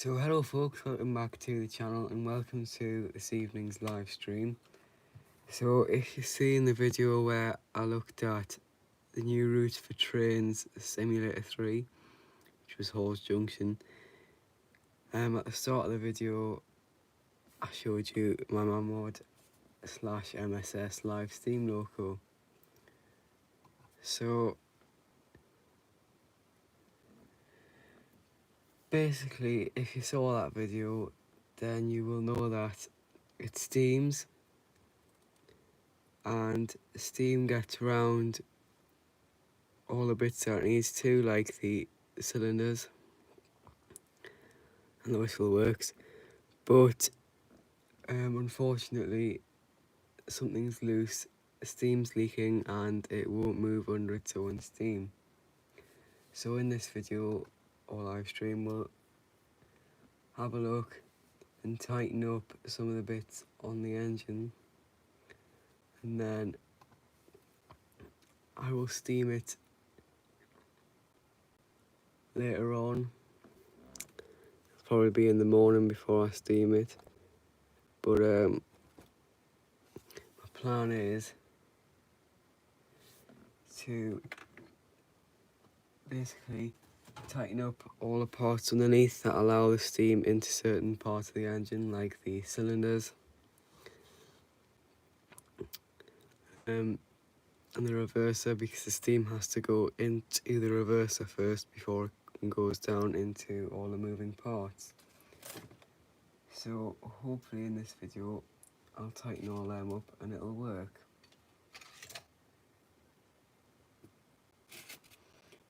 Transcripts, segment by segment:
So hello folks, welcome back to the channel and welcome to this evening's live stream. So if you see in the video where I looked at the new route for trains Simulator 3, which was Halls Junction, at the start of the video I showed you my Mamod / MSS live steam loco. So basically if you saw that video then you will know that it steams, and steam gets around all the bits that it needs to, like the cylinders, and the whistle works. But unfortunately something's loose, steam's leaking and it won't move under its own steam. So in this video or live stream we'll have a look and tighten up some of the bits on the engine, and then I will steam it later on. It'll probably be in the morning before I steam it, but my plan is to basically tighten up all the parts underneath that allow the steam into certain parts of the engine, like the cylinders and the reverser, because the steam has to go into the reverser first before it goes down into all the moving parts. So hopefully in this video I'll tighten all them up and it'll work.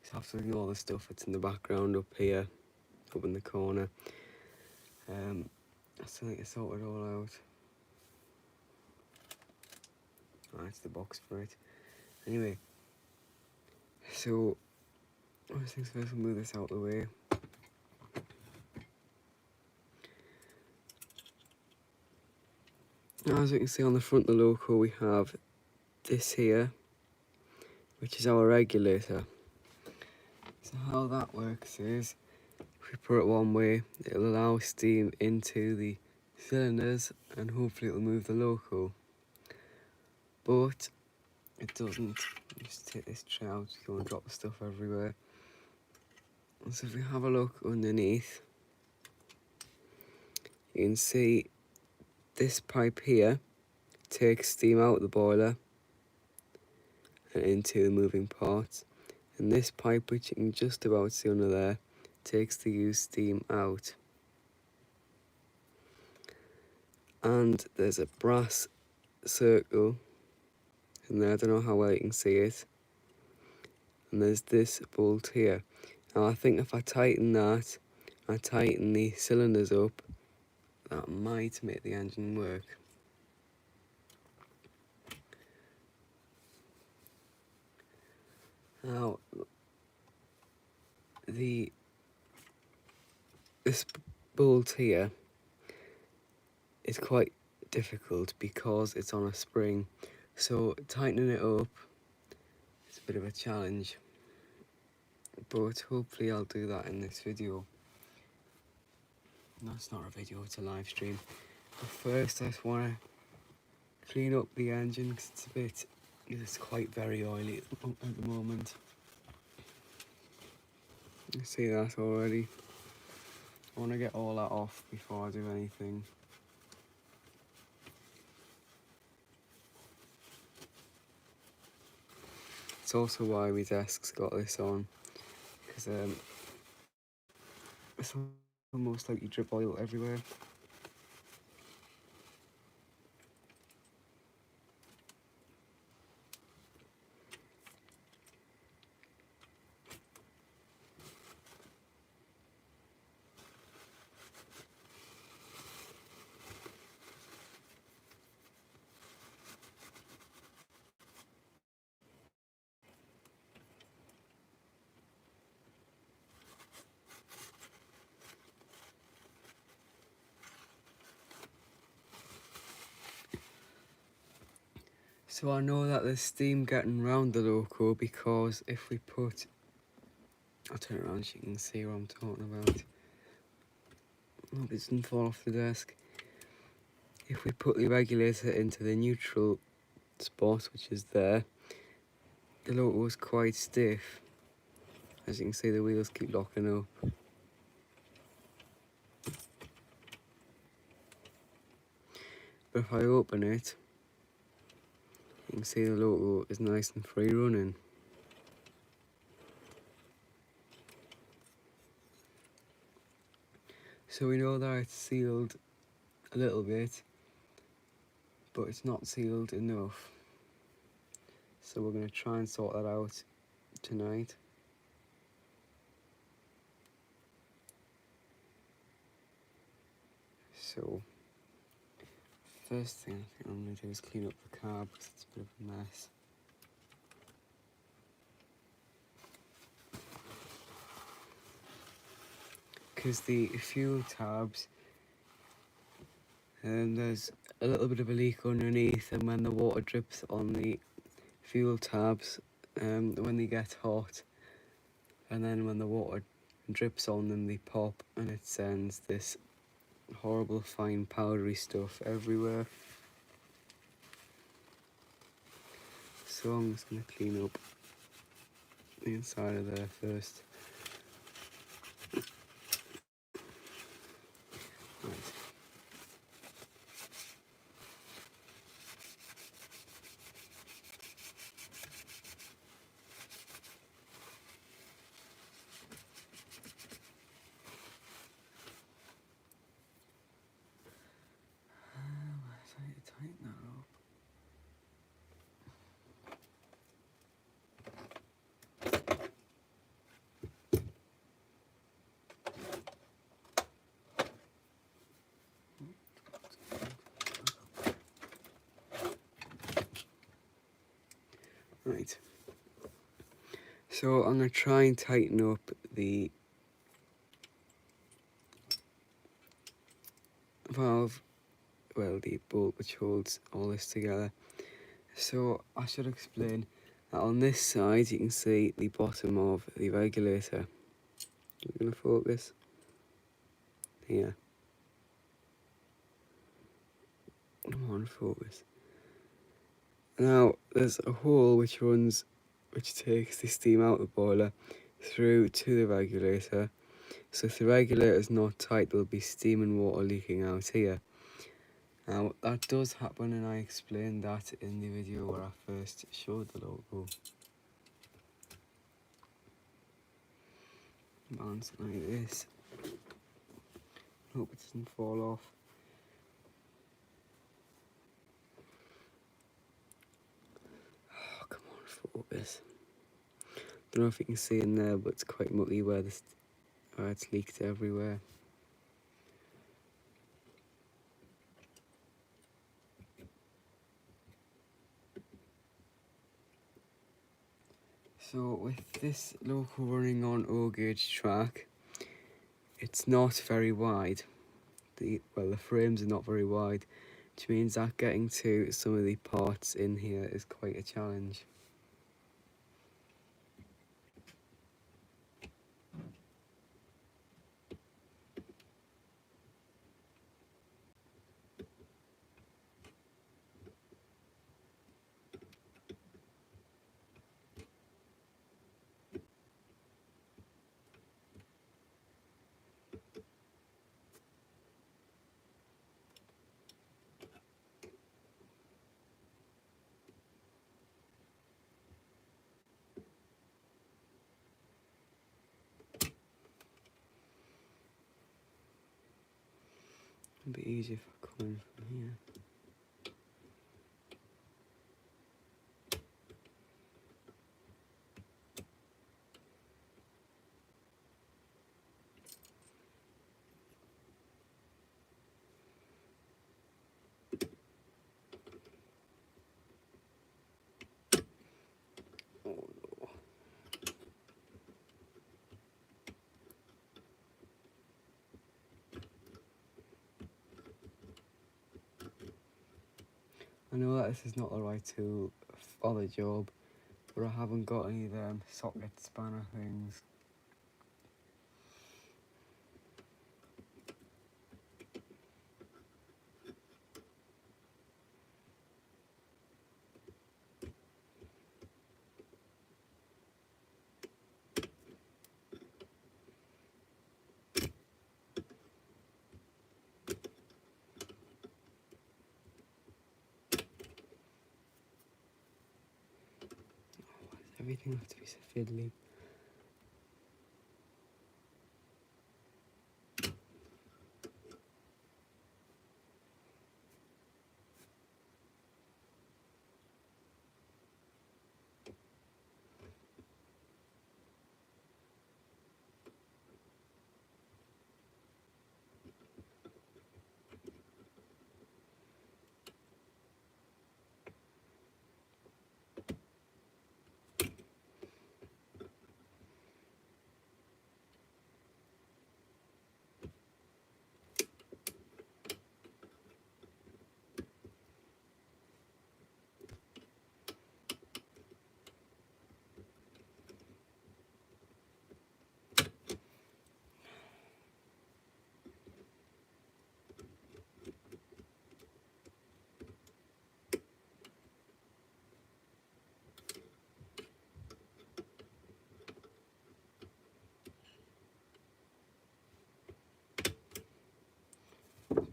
Just have to ignore the stuff that's in the background up here, up in the corner. I still need to sort it all out. That's the box for it. Anyway, so first things first, we'll move this out of the way. Now, as you can see on the front of the loco, we have this here, which is our regulator. So how that works is, if we put it one way, it'll allow steam into the cylinders and hopefully it'll move the loco. But it doesn't. Just take this tray out, you don't want to drop the stuff everywhere. And so if we have a look underneath, you can see this pipe here takes steam out of the boiler and into the moving parts, and this pipe, which you can just about see under there, takes the used steam out. And there's a brass circle in there, I don't know how well you can see it, and there's this bolt here. Now I think if I tighten that, I tighten the cylinders up, that might make the engine work. Now this bolt here is quite difficult because it's on a spring, so tightening it up is a bit of a challenge, but hopefully I'll do that in this video. No, it's not a video, it's a live stream. But first I just want to clean up the engine because it's quite very oily at the moment. You see that already. I want to get all that off before I do anything. It's also why my desk's got this on, because it's almost like you drip oil everywhere. So I know that there's steam getting round the loco because if we put, I'll turn it around so you can see what I'm talking about. hope it doesn't fall off the desk. If we put the regulator into the neutral spot, which is there, the loco is quite stiff. As you can see, the wheels keep locking up. But if I open it, you can see the loco is nice and free running. So we know that it's sealed a little bit, but it's not sealed enough. So we're going to try and sort that out tonight. So first thing I think I'm going to do is clean up the car because it's a bit of a mess. Because the fuel tabs, there's a little bit of a leak underneath, and when the water drips on the fuel tabs, when they get hot, and then when the water drips on them, they pop and it sends this horrible fine powdery stuff everywhere. So I'm just going to clean up the inside of there first. Right. So I need to tighten that up. Right. So I'm going to try and tighten up the valve, well, the bolt which holds all this together. So I should explain that on this side you can see the bottom of the regulator. I'm going to focus here. Come on, focus. Now there's a hole which takes the steam out of the boiler through to the regulator. So if the regulator is not tight, there'll be steam and water leaking out here. Now that does happen, and I explained that in the video where I first showed the logo. Bounce it like this. Hope it doesn't fall off. Oh, come on, focus. Don't know if you can see in there, but it's quite mucky where it's leaked everywhere. So with this loco running on O-gauge track, it's not very wide. The frames are not very wide, which means that getting to some of the parts in here is quite a challenge. It'd be easier if I come in from here. Oh no. I know that this is not the right tool for the job, but I haven't got any of them socket spanner things. everything has to be so fiddly.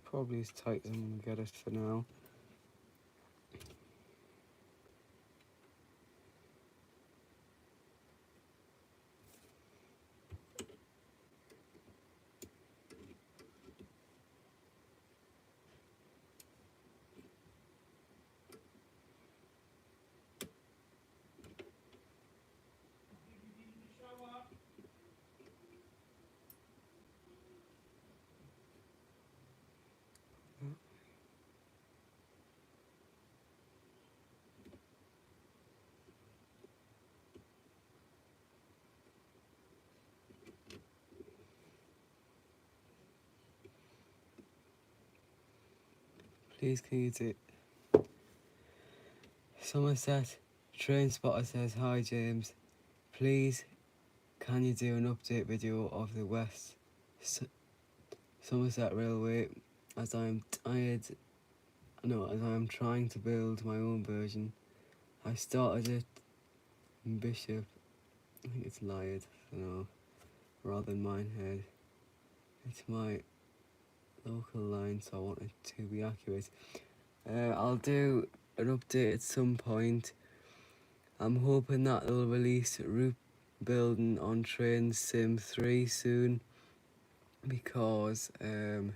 Probably as tight as I'm going to get it for now. Please can you do Somerset Trainspotter says, "Hi James, please can you do an update video of the West Somerset Railway as I am trying to build my own version. I started it in Bishop, I think it's Lyard, rather than Minehead. It's my local line, so I want it to be accurate. I'll do an update at some point. I'm hoping that they'll release route building on Train Sim 3 soon, because then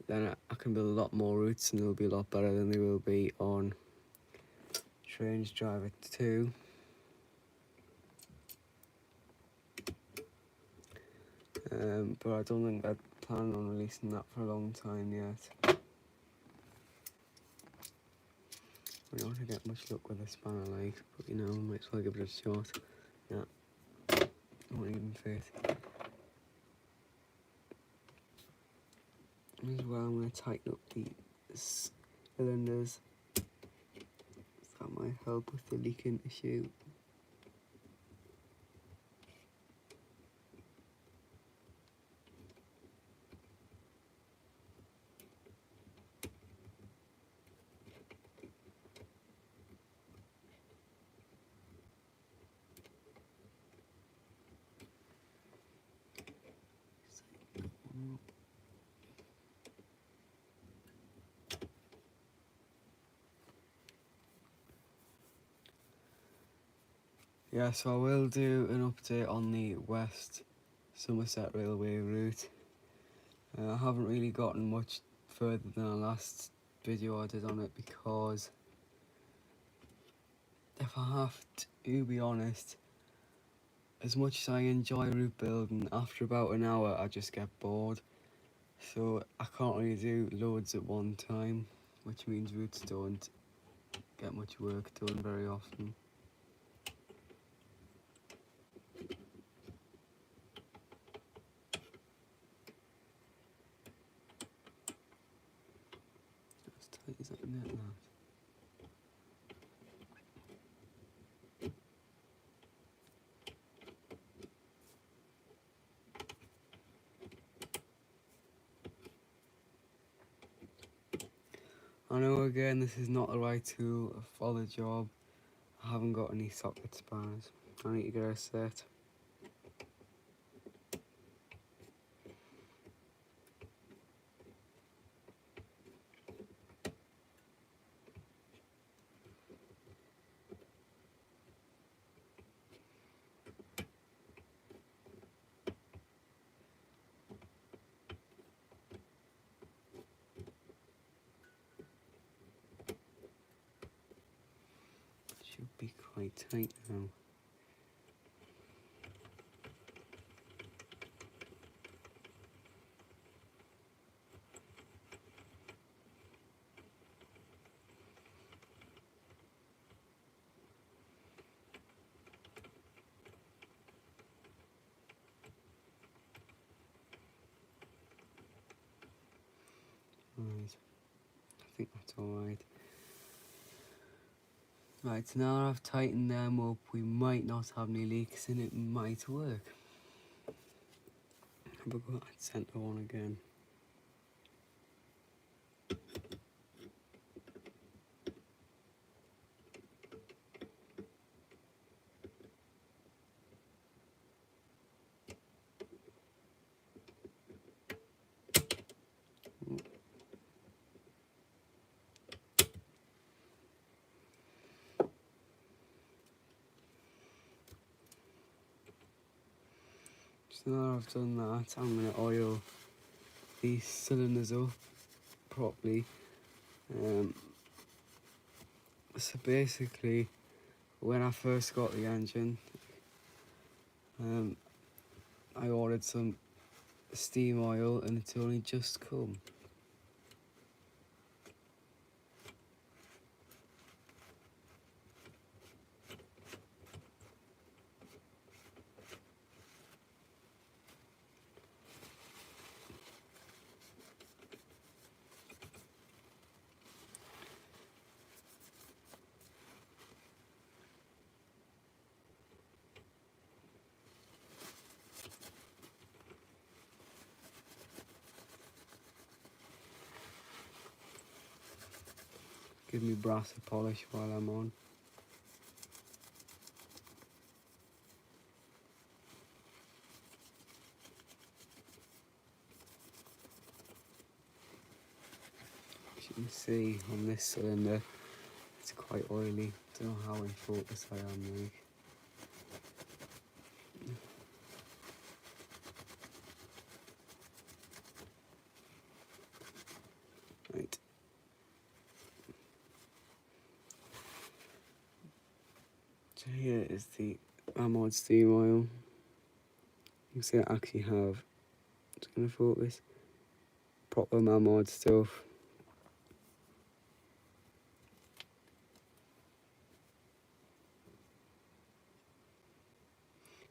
I can build a lot more routes and they'll be a lot better than they will be on Trains Driver 2. But I don't think they're planning on releasing that for a long time yet. We're not going to get much luck with a spanner like, but might as well give it a shot. Yeah, won't even fit. As well, I'm going to tighten up the cylinders. That might help with the leaking issue. Yeah, so I will do an update on the West Somerset Railway route. I haven't really gotten much further than the last video I did on it, because if I have to be honest, as much as I enjoy route building, after about an hour I just get bored. So I can't really do loads at one time, which means routes don't get much work done very often. As tight as I can get that. I know again this is not the right tool for the job. I haven't got any socket spanners. I need to get a set. quite tight now. Right, I think that's alright. Right, so now I've tightened them up, we might not have any leaks and it might work. Have a go at that centre one again. So now I've done that, I'm going to oil these cylinders up properly. So basically, when I first got the engine, I ordered some steam oil and it's only just come. Give me brass a polish while I'm on. As you can see on this cylinder, it's quite oily. Don't know how in focus I am like. Right. So here is the Mamod steam oil. You can see I actually have, it's going to focus, proper Mamod stuff.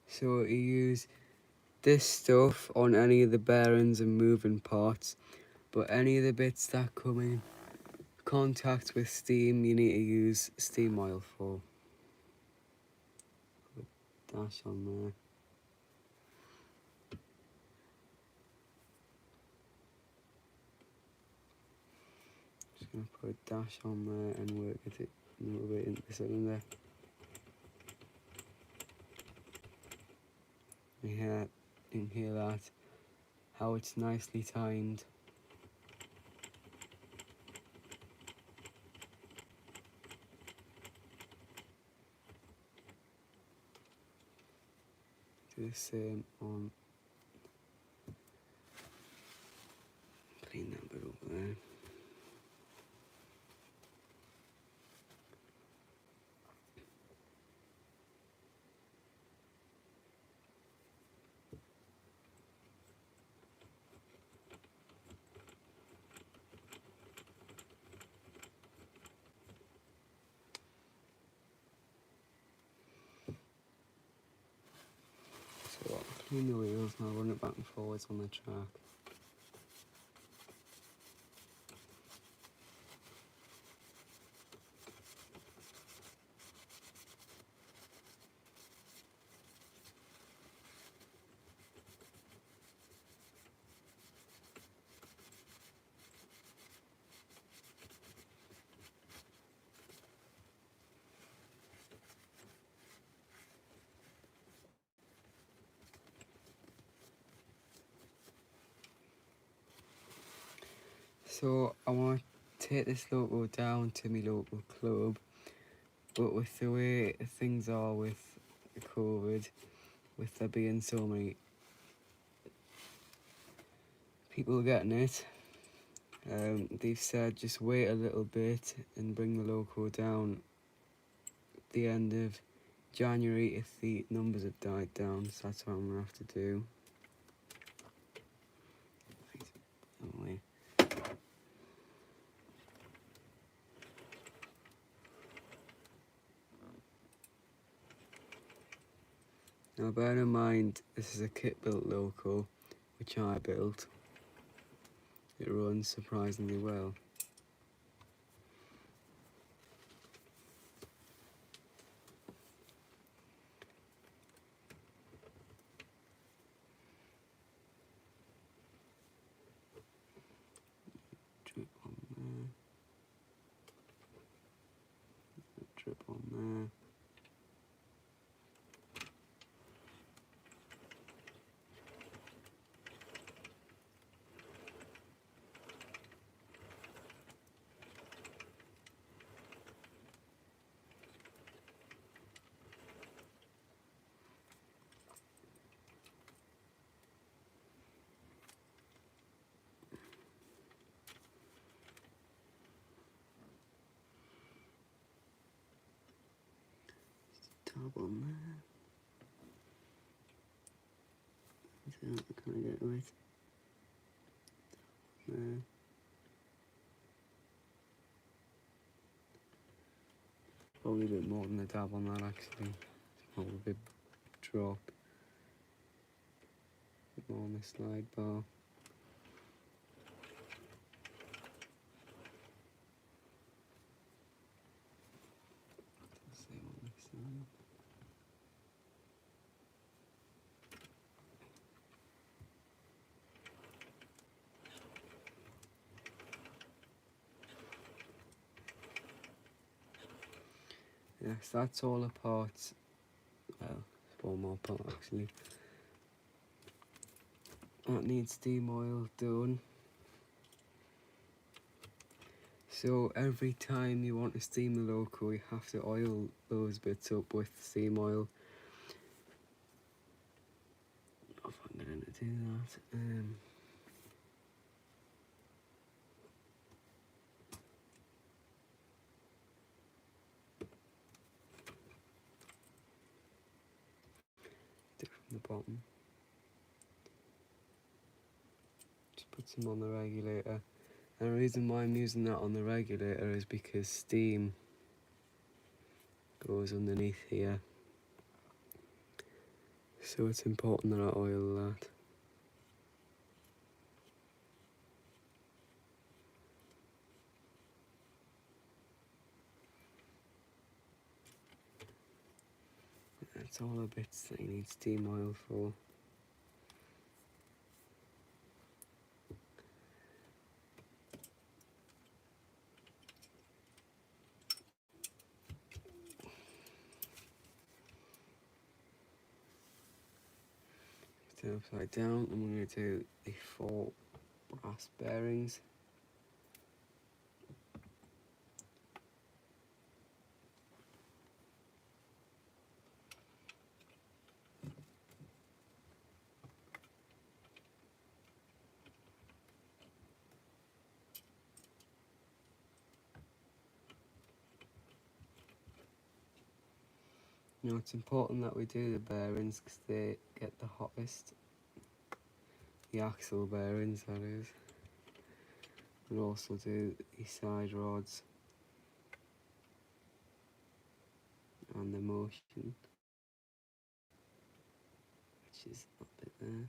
So you use this stuff on any of the bearings and moving parts, but any of the bits that come in contact with steam you need to use steam oil for. Put a dash on there. Just going to put a dash on there and work it a little bit into the cylinder. Yeah, you can hear that, how it's nicely timed. Do the same on, clean that bit up there. So I'll clean the wheels and I'll run it back and forwards on the track. So I want to take this loco down to my local club, but with the way things are with COVID, with there being so many people getting it, they've said just wait a little bit and bring the loco down the end of January if the numbers have died down, so that's what I'm going to have to do. Right. Now bear in mind, this is a kit-built loco, which I built. It runs surprisingly well. Drip on there. Drip on there. Tab on there. So I can't get to it. There. Probably a bit more than a dab on that actually. Probably a bit drop. A bit more on the slide bar. Same on this side. Yes, that's all the parts. Well, it's one more part actually. That needs steam oil done. So every time you want to steam the loco, you have to oil those bits up with steam oil. If I'm going to do that. Do it from the bottom. Just put some on the regulator. And the reason why I'm using that on the regulator is because steam goes underneath here. So it's important that I oil that. That's all the bits that you need steam oil for. Turn upside down, and we're going to do the 4 brass bearings. Now it's important that we do the bearings because they get the hottest. The axle bearings, that is. We'll also do the side rods and the motion, which is that bit there.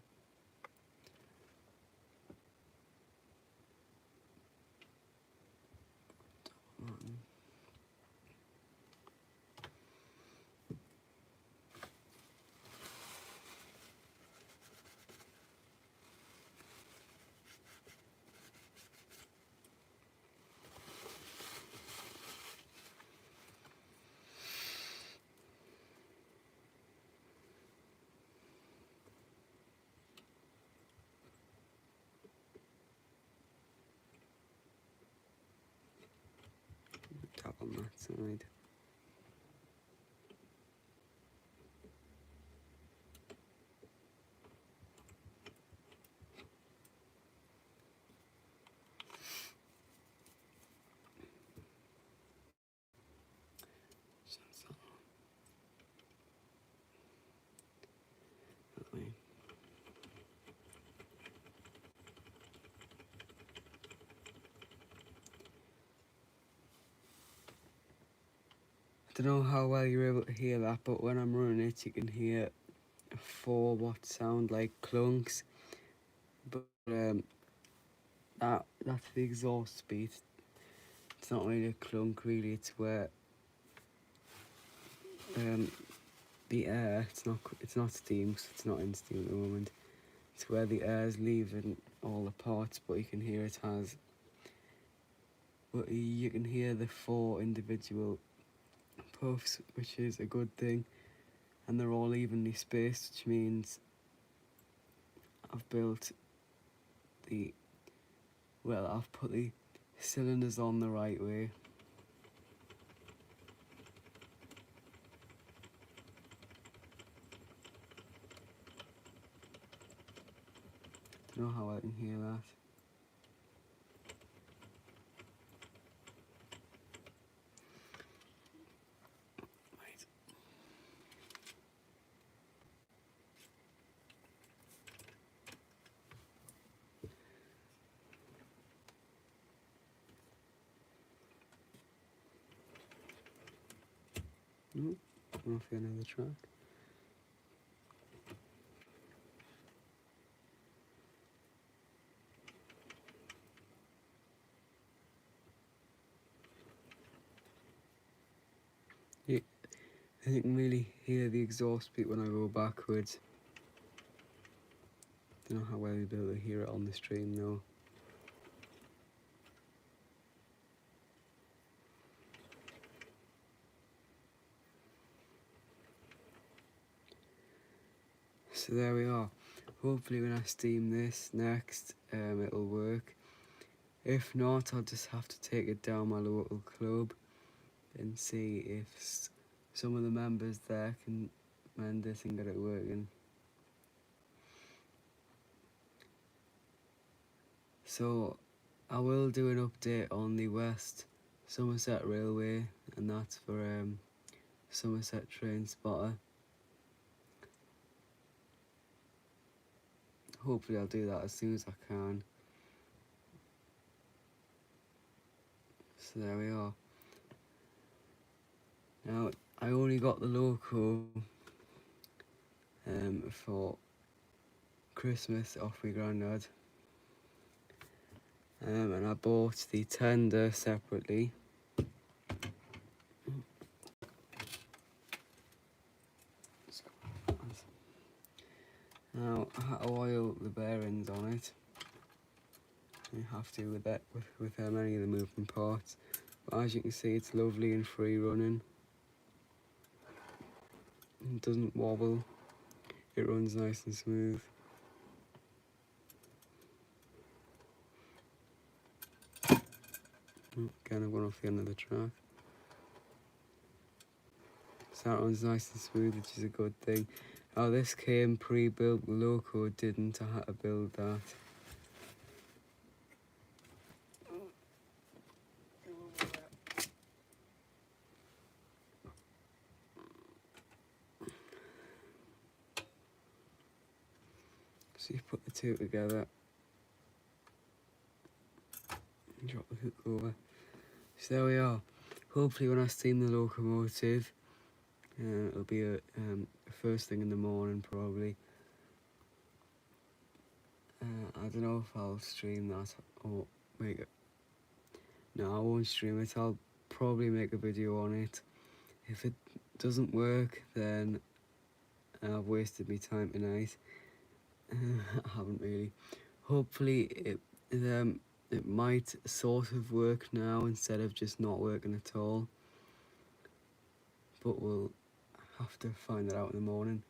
Tap on that side. line. I don't know how well you're able to hear that, but when I'm running it you can hear 4 what sound like clunks, but that's the exhaust speed. It's not really a clunk really, it's where the air, it's not steam, because it's not in steam at the moment, it's where the air's leaving all the parts, but you can hear it has, but you can hear the 4 individual puffs, which is a good thing, and they're all evenly spaced, which means I've built I've put the cylinders on the right way. Don't know how I can hear that. Right. No, I'm off another track. Yeah, I can really hear the exhaust beat when I go backwards. Don't know how well you'll be able to hear it on the stream though. So there we are. Hopefully when I steam this next, it'll work. If not, I'll just have to take it down my local club and see if some of the members there can mend this and get it working. So I will do an update on the West Somerset Railway, and that's for Somerset Trainspotter. Hopefully I'll do that as soon as I can. So there we are. Now I only got the loco for Christmas off my granddad, and I bought the tender separately. Now I had to oil the bearings on it. You have to with that with any of the moving parts. But as you can see, it's lovely and free running. It doesn't wobble. It runs nice and smooth. Again, I've gone off the end of the track. So that runs nice and smooth, which is a good thing. Now this came pre-built, the loco didn't, I had to build that. So you put the two together, and drop the hook over. So there we are. Hopefully when I steam the locomotive, it'll be a first thing in the morning probably. I don't know if I'll stream that or make it. No, I won't stream it. I'll probably make a video on it. If it doesn't work, then I've wasted my time tonight. I haven't really. Hopefully it might sort of work now instead of just not working at all. But we'll have to find that out in the morning.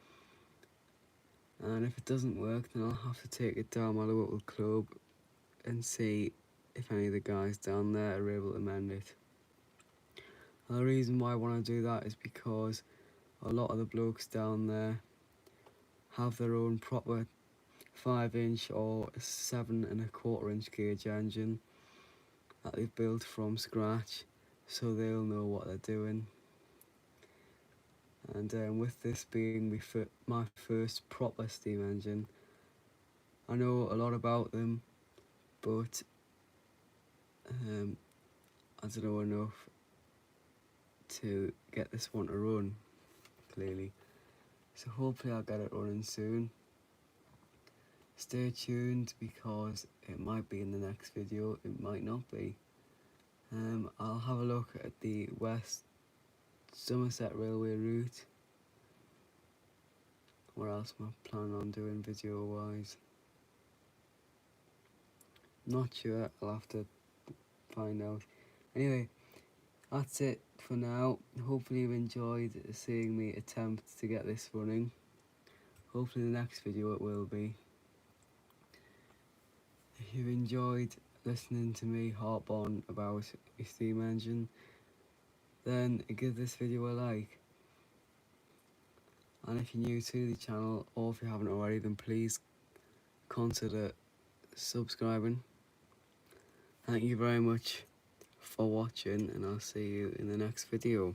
And if it doesn't work, then I'll have to take it down my local club and see if any of the guys down there are able to mend it. And the reason why I want to do that is because a lot of the blokes down there have their own proper 5-inch or 7¼ inch gauge engine that they've built from scratch, so they'll know what they're doing. And with this being my first proper steam engine, I know a lot about them, but I don't know enough to get this one to run, clearly. So hopefully I'll get it running soon. Stay tuned because it might be in the next video, it might not be. I'll have a look at the West Somerset Railway route. What else am I planning on doing video wise? Not sure, I'll have to find out. Anyway, that's it for now. Hopefully you enjoyed seeing me attempt to get this running. Hopefully the next video it will be. If you enjoyed listening to me harp on about a steam engine, then give this video a like. And if you're new to the channel, or if you haven't already, then please consider subscribing. Thank you very much for watching, and I'll see you in the next video.